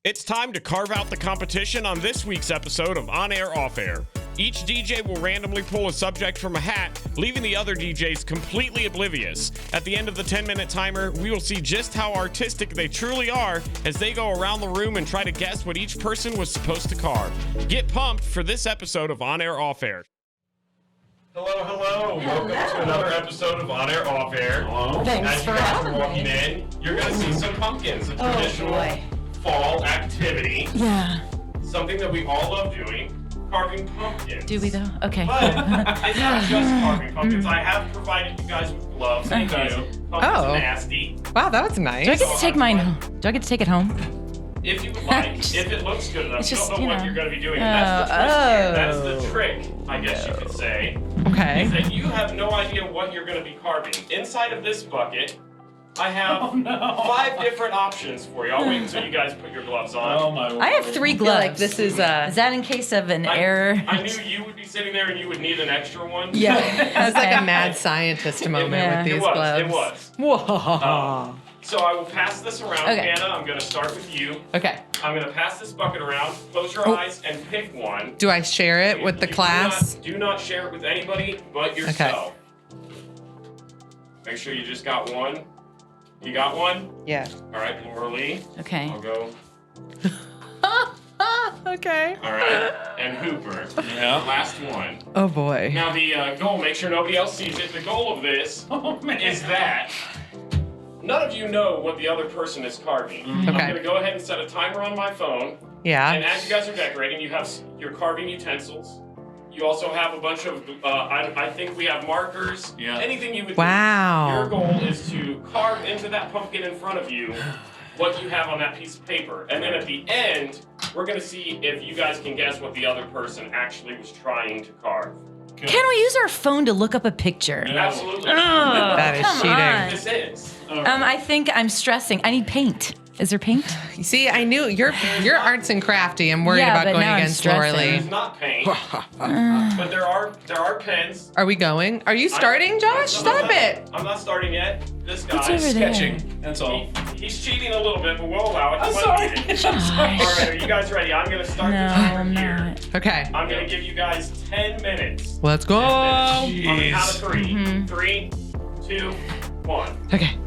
It's time to carve out the competition on this week's episode of On Air Off Air. Each DJ will randomly pull a subject from a hat, leaving the other DJs completely oblivious. At the end of the 10-minute timer, we will see just how artistic they truly are as they go around the room and try to guess what each person was supposed to carve. Get pumped for this episode of On Air Off Air. Hello. Welcome to another episode of On Air Off Air. Thanks As for you guys are having walking me. in, you're going to see some pumpkins, a traditional fall activity. Yeah. Something that we all love doing, carving pumpkins. Do we though? Okay. But it's not just carving pumpkins. I have provided you guys with gloves. Thank you. Pumpkins are nasty. Wow, that was nice. Do I get to take mine home? Do I get to take it home? If you would like, if it looks good enough, It's you just, don't know you what know. you're going to be doing. That's the twist here. That's the Oh. trick, I guess you could say. Okay. Is that you have no idea what you're going to be carving. Inside of this bucket, I have 5 different options for you. I'll wait until you guys put your gloves on. Oh my word. I have 3 gloves. like this is Is that in case of an error? I knew you would be sitting there and you would need an extra one. Yeah. It's like a mad scientist moment Yeah. with these It gloves. was. Whoa. So I will pass this around, Okay. Hannah. I'm going to start with you. Okay. I'm going to pass this bucket around. Close your eyes and pick one. Do I share it with the You class? Do not share it with anybody but yourself. Make sure you just got one. You got one? Yeah. All right, Laura Lee. Okay. I'll go. Okay. All right. And Hooper. Yeah. Last one. Oh boy. Now the goal, make sure nobody else sees it. The goal of this is that none of you know what the other person is carving. I'm Okay. going to go ahead and set a timer on my phone. And Yeah. as you guys are decorating, you have your carving utensils. You also have a bunch of, I think we have markers. Yeah. Anything you would Wow. Your goal is to carve into that pumpkin in front of you what you have on that piece of paper. And then at the end, we're going to see if you guys can guess what the other person actually was trying to carve. Can we use our phone to look up a picture? No. Absolutely. Oh, That is come cheating. on. This is. I think I'm stressing. I need paint. Is there paint? You see, I knew you're arts and crafty. I'm worried Yeah, about but going now I'm against Laura stressing. Lee. It's not paint, but there are pens. Are we going? Are you starting, Josh? Stop it. I'm not starting yet. This guy What's over there? Sketching. That's all. He's cheating a little bit, but we'll allow it. He I'm might sorry. need it. I'm sorry. All right, are you guys ready? I'm going to start No, the timer I'm here. not. Okay. I'm going to give you guys 10 minutes. Let's go. On the count of 3. Mhm. 3, 2, 1. Okay.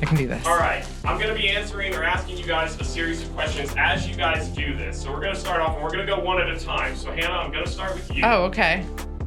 I can do this. All right. I'm going to be answering or asking you guys a series of questions as you guys do this. So we're going to start off and we're going to go one at a time. So Hannah, I'm going to start with you. Oh, okay.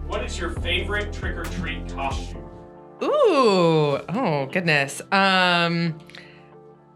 What is your favorite trick-or-treat costume? Ooh. Oh, goodness.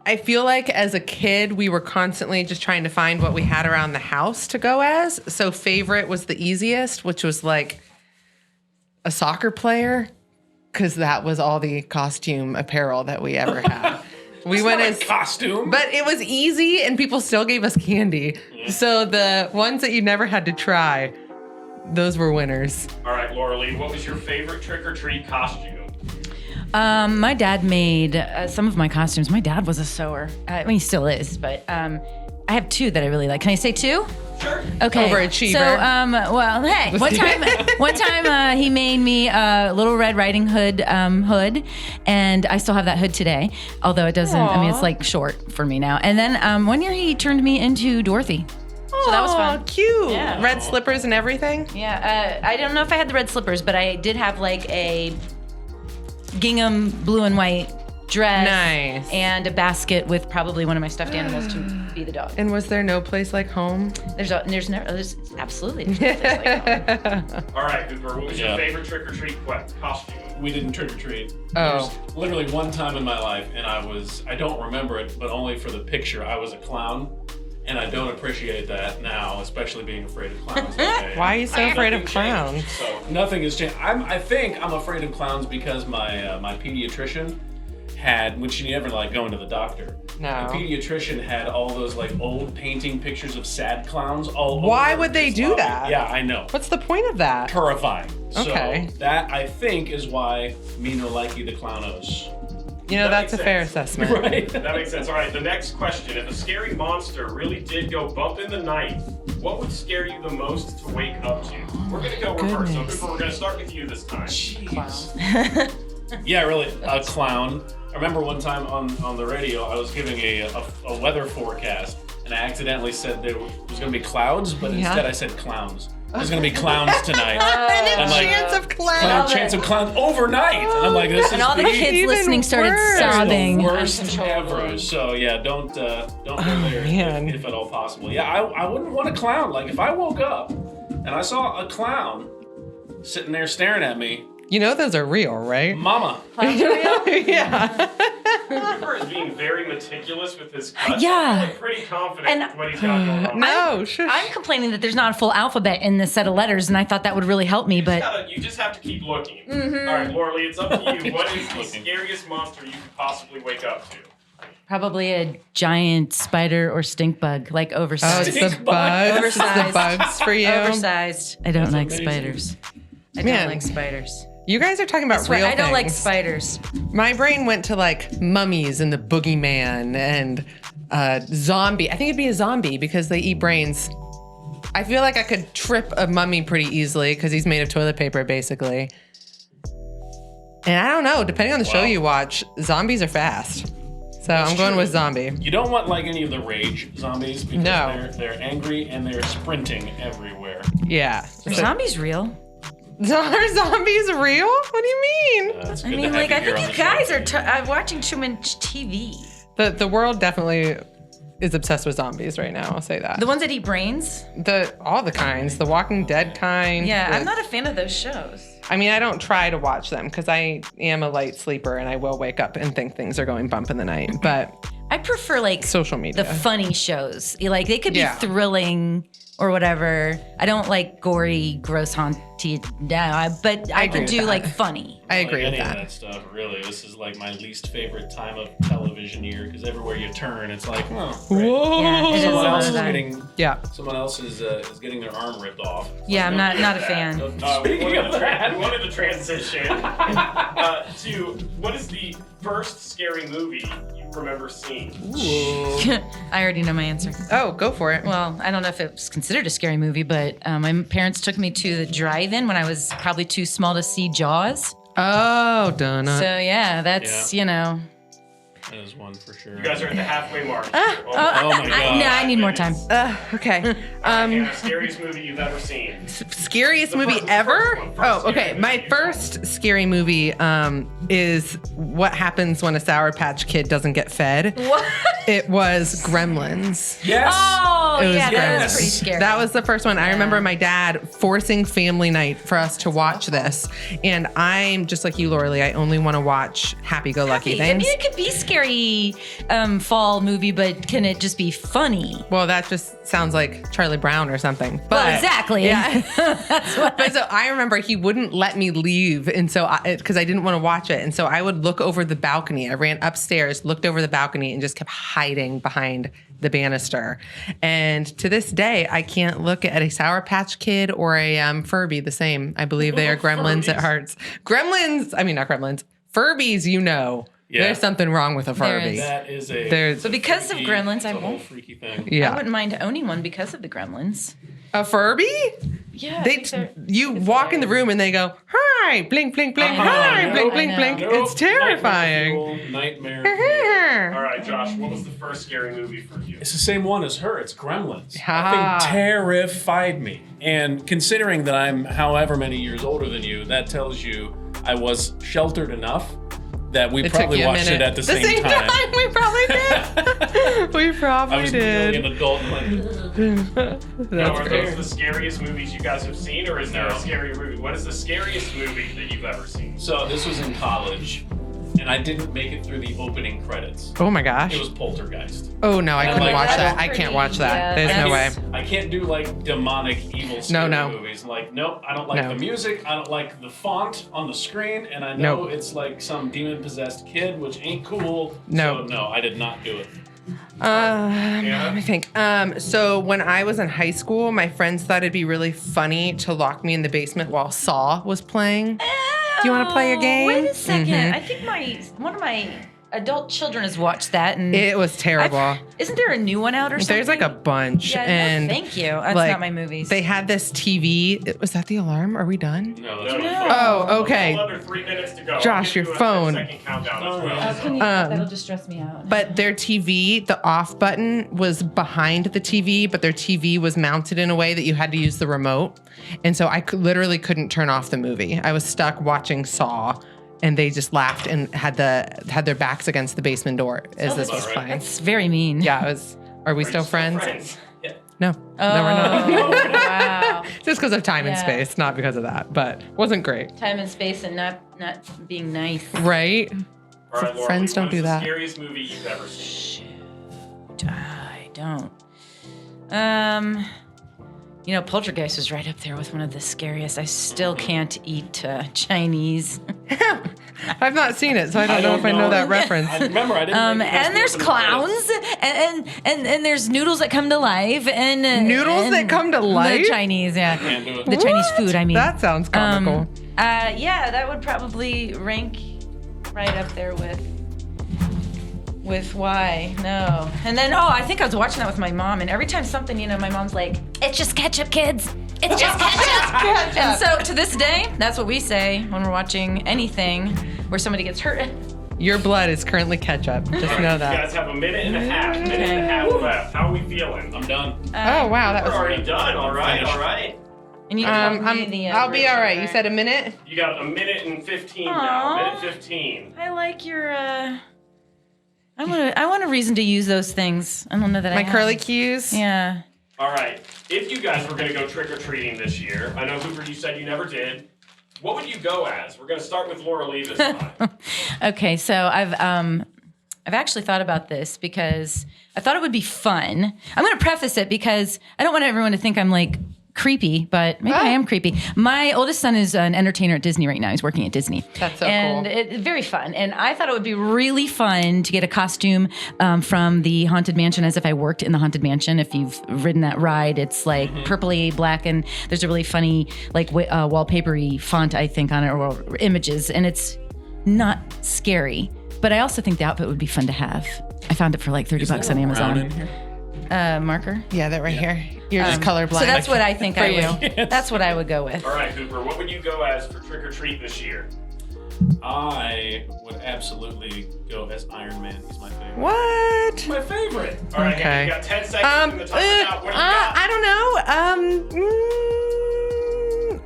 I feel like as a kid, we were constantly just trying to find what we had around the house to go as. So favorite was the easiest, which was like a soccer player, because that was all the costume apparel that we ever had. We went as costume. but it was easy and people still gave us candy. So the ones that you never had to try, those were winners. All right, Laura Lee, what was your favorite trick-or-treat costume? My dad made some of my costumes. My dad was a sewer. I mean, he still is, but I have 2 that I really like. Can I say 2? Sure. Okay. Overachiever. So, well, hey, one time he made me a Little Red Riding Hood hood, and I still have that hood today. Although it doesn't. I mean, it's like short for me now. And then one year he turned me into Dorothy. So that was fun. Oh, cute. Yeah. Red slippers and everything. Yeah. I don't know if I had the red slippers, but I did have like a gingham blue and white dress. Nice. And a basket with probably one of my stuffed animals to be the dog. And was there no place like home? There's absolutely. There's no place like home. All right, Cooper, what was your Yeah. favorite trick-or-treat costume? We didn't trick or treat. Oh. There's literally one time in my life, and I don't remember it, but only for the picture. I was a clown, and I don't appreciate that now, especially being afraid of clowns. Okay. Why are you so afraid of Nothing clowns? changed, So Nothing has changed. I think I'm afraid of clowns because my pediatrician had, when she never like going to the doctor. No. My pediatrician had all those like old painting pictures of sad clowns all over. Why would they his do lobby. that? Yeah, I know. What's the point of that? Terrifying. Okay. So that I think is why me no likey the clownos. You know, That that's a makes fair sense. assessment. Right. that makes sense. All right, the next question. If a scary monster really did go bump in the night, what would scare you the most to wake up to? We're going to go reverse. So Goodness. Cooper, we're going to start with you this time. Jeez. Yeah, really, a clown. I remember one time on the radio, I was giving a weather forecast, and I accidentally said there was going to be clouds, but instead I said clowns. There's going to be clowns tonight. And like, chance of clowns. Chance of clowns overnight. And I'm like, this is And all the kids even listening started worse. sobbing. the worst ever. So yeah, don't go there if at all possible. Yeah, I wouldn't want a clown. Like if I woke up and I saw a clown sitting there staring at me, You know those are real, right? Mama. Yeah. Cooper is being very meticulous with his cuts. Yeah. I'm pretty confident And- with what he's got going on. No, shush. I'm complaining that there's not a full alphabet in this set of letters, and I thought that would really help me, but You just have to keep looking. All right, Laura Lee, it's up to you. What is the scariest monster you could possibly wake up to? probably a giant spider or stink bug, like Oh, oversized. it's the Stink bug. bugs. It's the Oversized. bugs for you. Oversized. I don't like amazing. spiders. I Man. don't like spiders. You guys are talking about That's why real I don't like things. spiders. My brain went to like mummies and the boogeyman and zombie. I think it'd be a zombie because they eat brains. I feel like I could trip a mummy pretty easily because he's made of toilet paper, basically. And I don't know, depending on the show Wow. you watch, zombies are fast. So I'm going true. with zombie. You don't want like any of the rage zombies because No. they're angry and they're sprinting everywhere. Yeah. Are zombies real? Are zombies real? What do you mean? It's I good to mean, have like, I here think on you the show. guys are watching too much TV. The world definitely is obsessed with zombies right now. I'll say that. The ones that eat brains? All the kinds, the Walking Dead kind. Yeah, the- I'm not a fan of those shows. I mean, I don't try to watch them because I am a light sleeper and I will wake up and think things are going bump in the night. But I prefer like social media. the funny shows. Like they could be Yeah. thrilling or whatever. I don't like gory, gross, haunted. No, but I agree could with do that. like funny. I agree any with of that. that stuff. Really, this is like my least favorite time of television year because everywhere you turn, it's like, oh, great. Yeah, it is a Someone lot else of is that. getting Yeah. someone else is getting their arm ripped off. Yeah, I'm not a fan. Speaking of that, we wanted to transition to what is the first scary movie you remember seeing? I already know my answer. Oh, go for it. Well, I don't know if it was considered a scary movie, but my parents took me to the drive-in when I was probably too small to see Jaws. Oh, donut. So yeah, that's that is one for sure. You guys are at the halfway mark. Oh my god. No, I need more time. Okay. Scariest movie you've ever seen. Scariest movie first- the ever? first one, first Oh, okay. scary My movie. first scary movie is what happens when a Sour Patch Kid doesn't get fed. What? It was Gremlins. Yes. Oh, It was yeah, that Gremlins. was pretty scary. That was the first one. I remember my dad forcing family night for us to watch this. And I'm just like you, Laura Lee. I only want to watch happy-go-lucky I things. mean, it could be scary fall movie, but can it just be funny? Well, that just sounds like Charlie Brown or something. But Well, exactly. Yeah. That's what. But so I remember he wouldn't let me leave, and so because I didn't want to watch it, and so I would look over the balcony. I ran upstairs, looked over the balcony, and just kept hiding behind the banister. And to this day, I can't look at a Sour Patch Kid or a Furby the same. I believe they are gremlins at Furbies. hearts. Gremlins, I mean not gremlins. Furbies, Yeah. there's something wrong with a There Furby. is. That is a. There's So because of freaky- Gremlins, it's I a whole won't. freaky thing. I yeah, wouldn't mind owning one because of the Gremlins. a Furby. Yeah. I They, think they're- you walk in the room and they go, "Hi, blink, blink, blink, I know, hi, I know, blink, I blink, know. blink." Nope. It's terrifying. Nightmare fuel. All right, Josh, what was the first scary movie for you? It's the same one as her. It's Gremlins. Ha. That thing terrified me. And considering that I'm however many years older than you, that tells you I was sheltered enough that we It took probably you a watched minute. it at the same time. We probably did. We I probably was really did. an adult. Like, Now, That's are great. those the scariest movies you guys have seen, or is there No. a scary movie? What is the scariest movie that you've ever seen? so this was in college, and I didn't make it through the opening credits. Oh my gosh. It was Poltergeist. Oh no, I And couldn't like- watch that. That's I can't watch that. pretty- There's yeah, no way. that's- I can't do like demonic, evil, scary no. movies. Like, nope, I don't like No. the music. I don't like the font on the screen, and I know Nope. it's like some demon-possessed kid, which ain't cool. No. So no, I did not do it. Let me think. So when I was in high school, my friends thought it'd be really funny to lock me in the basement while Saw was playing. Do you wanna play a game? Wait a 2nd Mhm. I think one of my adult children has watched that, and It was terrible. Isn't there a new one out or something? There's like a bunch. Yeah, and no, thank you. That's like, not my movies. They had this TV. Was that the alarm? Are we done? No, that's Oh, okay. Under 3 minutes to go. Josh, your phone. 10-second countdown as well. Can you, that'll just stress me out. But their TV, the off button was behind the TV, but their TV was mounted in a way that you had to use the remote. And so I literally couldn't turn off the movie. I was stuck watching Saw, and they just laughed and had their backs against the basement door as this was playing. That's very mean. Yeah, it was. Are we still friends? Yeah. No. No, we're not. Wow. Just because of time and Yeah. space, not because of that. But wasn't great. Time and space and not being nice. Right? All right, Laura, Friends don't what is do the that. scariest movie you've ever seen? I don't. Poltergeist was right up there with one of the scariest. I still can't eat Chinese. I've not seen it, so I don't know if I know that reference. I remember I didn't. make it past And the there's opening clowns, credits. and there's noodles that come to life, and Noodles that come to life? The Chinese, yeah, Can't do it. the Chinese food. I mean, That sounds comical. yeah, that would probably rank right up there with why no. And then I think I was watching that with my mom, and every time something, my mom's like, "It's just ketchup, kids. It's just ketchup." And so to this day, that's what we say when we're watching anything where somebody gets hurt. Your blood is currently ketchup. Just know You that. guys have a minute and a half left. How are we feeling? I'm done. Oh wow, that We're was. already done. All right. And you tell me the I'll be all right. You version, said a minute. You got a minute and 15 now. Aw. Minute 15. I like your. I want a reason to use those things. I don't know that My I have. curly cues. Yeah. All right. If you guys were going to go trick-or-treating this year, I know, Hooper, you said you never did. What would you go as? We're going to start with Laura Lee this time. Okay, so I've actually thought about this because I thought it would be fun. I'm going to preface it because I don't want everyone to think I'm like creepy, but maybe I am creepy. My oldest son is an entertainer at Disney right now. He's working at Disney. That's so and cool. It's very fun. And I thought it would be really fun to get a costume from the Haunted Mansion, as if I worked in the Haunted Mansion. If you've ridden that ride, it's like purpley black, and there's a really funny like wallpapery font, I think, on it, or images, and it's not scary. But I also think the outfit would be fun to have. I found it for like $30 on Amazon. Marker. Yeah, that right here. You're just colorblind. So that's what I think For I you. would. That's what I would go with. All right, Hooper, what would you go as for trick-or-treat this year? I would absolutely go as Iron Man. He's my favorite. What? My favorite. All right, Okay. you got 10 seconds in the timer now. What do you got? I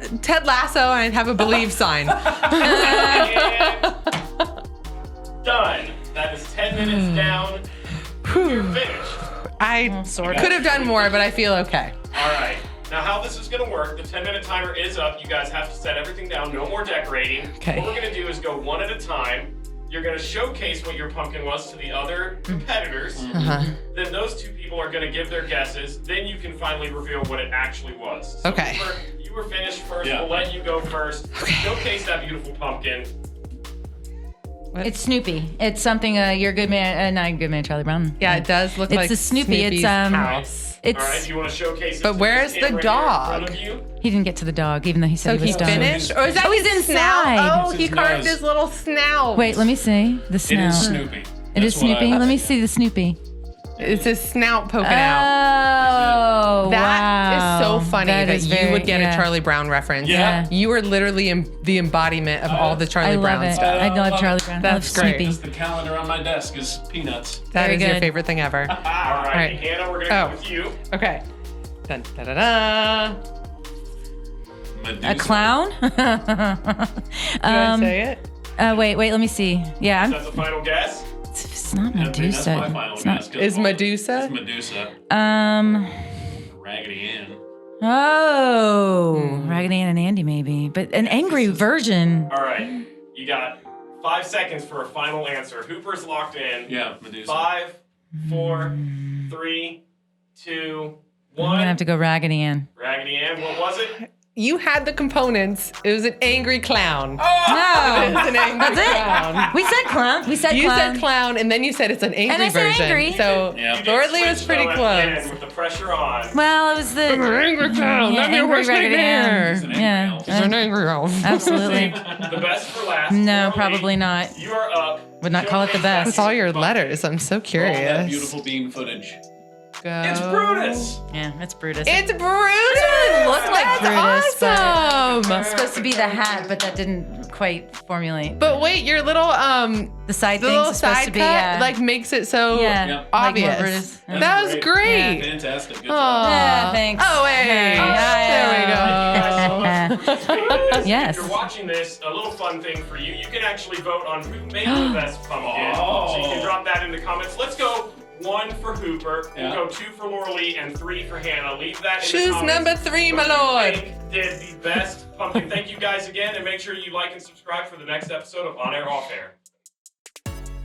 don't know. Ted Lasso, and I'd have a believe sign. And done. That is 10 minutes down. You're finished. I sort could have done more, but I feel okay. All right. Now, how this is going to work, the 10-minute timer is up. You guys have to set everything down. No more decorating. Okay. What we're going to do is go one at a time. You're going to showcase what your pumpkin was to the other competitors. Then those two people are going to give their guesses. Then you can finally reveal what it actually was. So Okay. You were finished first. Yeah. We'll let you go first. Showcase that beautiful pumpkin. It's Snoopy. It's something. You're a good man. Not a good man, Charlie Brown. Yeah, it does look It's like a Snoopy. Snoopy's It's house. It's. All right. Do you want to showcase it? But to where's this the camera here in front dog? of you? He didn't get to the dog, even though he said So he he was done. finished? Or is that he's his snout? inside. Oh, It's he his carved nose. his little snout. Wait, let me see the It snout. is Snoopy. It is That's what Snoopy. I- Let me see the Snoopy. It's his snout poking out. Oh, That is wow. so funny that is you very- would get yeah. a Charlie Brown reference. Yeah. You are literally the embodiment of all the Charlie I love Brown it. stuff. I love love Charlie it. Brown. That's I love great. Snoopy. Just the calendar on my desk is peanuts. That Very is your good. favorite thing ever. All right. right. Hannah, we're going to Oh. go with you. Okay. Dun, da, da, da. Medusa. A clown? Do I say it? Wait, let me see. Yeah, That's the final guess. it's not I mean, Medusa. That's my final It's not. guess. 'cause Is all- Medusa? It's Medusa. Raggedy Ann. Oh, Raggedy Ann and Andy, maybe, but an angry version. All right. You got 5 seconds for a final answer. Hooper's locked in. Yeah, Medusa. 5, 4, 3, 2, I'm gonna 1. have to go Raggedy Ann. Raggedy Ann, what was it? you had the components. It was an angry clown. No. It was an angry That's it. clown. We said clown. We said You clown. said clown, and then you said it's an angry And I said version. angry. So Yeah. Lordly was Switch, pretty though, at the end close. with the pressure on. Well, it was the Angry clown. Yeah, I'm your angry worst Raggedy nightmare. It's an angry Yeah. elf. It's an angry elf. absolutely. The best for last. No, Laura probably Lee, not. You are up. Would not call it the best. With all your letters, I'm so All that curious. beautiful bean footage. Go. It's Brutus. Yeah, it's Brutus. It's Brutus. really look like That's Brutus, but- awesome. It's supposed to be the hat, but that didn't quite formulate. But wait, your little The side the thing's little supposed side to be cut like makes it so yeah, Yeah. like more obvious. Brutus. That's That was great. great. Fantastic. Good Aw. job. Yeah, thanks. Oh wait, there we go. Yes. If you're watching this, a little fun thing for you. You can actually vote on who made the best pumpkin. Oh. So you can drop that in the comments. Let's go 1 for Hooper. Yeah. We'll go 2 for Laura Lee and 3 for Hannah. Leave that in the Choose comments. number 3, my Who you lord. think did the best pumpkin. Thank you guys again, and make sure you like and subscribe for the next episode of On Air Off Air.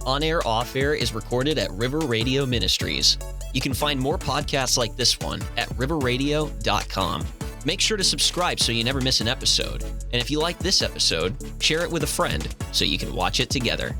On Air Off Air is recorded at River Radio Ministries. You can find more podcasts like this one at riverradio.com. Make sure to subscribe so you never miss an episode. And if you like this episode, share it with a friend so you can watch it together.